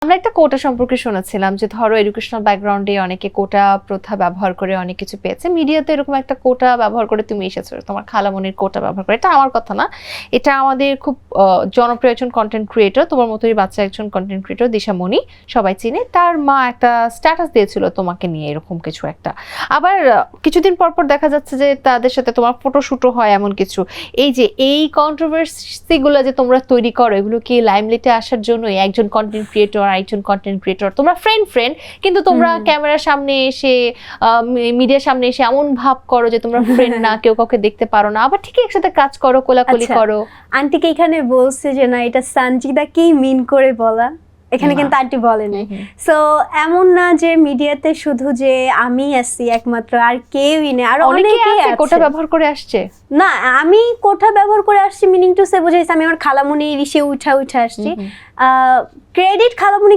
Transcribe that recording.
আমরা একটা কোটা সম্পর্কে শুনেছিলাম যে ধরো এডুকেশনাল ব্যাকগ্রাউন্ডে অনেকে কোটা প্রথা ব্যবহার করে অনেক কিছু পেয়েছে, মিডিয়াতে এরকম একটা কোটা ব্যবহার করে তুমি এসেছো, তোমার খালামণির কোটা ব্যবহার করে। এটা আমার কথা না, এটা আমাদের খুব জনপ্রিয় একজন কন্টেন্ট ক্রিয়েটর, তোমার মতোই বাচ্চা একজন কন্টেন্ট ক্রিয়েটর, দিশামণি, সবাই চিনে। তার মা একটা স্ট্যাটাস দিয়েছিল তোমাকে নিয়ে এরকম কিছু একটা। আবার কিছুদিন পর পর দেখা যাচ্ছে যে তাদের সাথে তোমার ফটোশুটও হয় এমন কিছু। এই যে এই কন্ট্রোভার্সিগুলো যে তোমরা তৈরি করো, এগুলো কি লাইমলাইটে আসার জন্য? একজন কন্টেন্ট ক্রিয়েটর আরেকজন কন্টেন্ট ক্রিয়েটর, তোমরা ফ্রেন্ড কিন্তু তোমরা ক্যামেরার সামনে এসে মিডিয়ার সামনে এসে এমন ভাব করো যে তোমরা ফ্রেন্ড না, কেউ কাউকে দেখতে পারো না, আবার ঠিকই একসাথে কাজ করো, কোলাকুলি করো। আন্টিকে এখানে বলছে যে না এটা সানজিদা কি মিন করে বলা, এখানে কিন্তু আন্টি বলেনি। সো এমন না যে মিডিয়াতে শুধু যে আমি আছি একমাত্র, আর কেউই নেই, আর অনেকেই আছে কোটা ব্যবহার করে আসছে। না আমি কোটা ব্যবহার করে আসছি মিনিং টু সে বুঝাইছি আমি আমার খালামুনি ঋষি উঠা আসছি, ক্রেডিট খালামুনি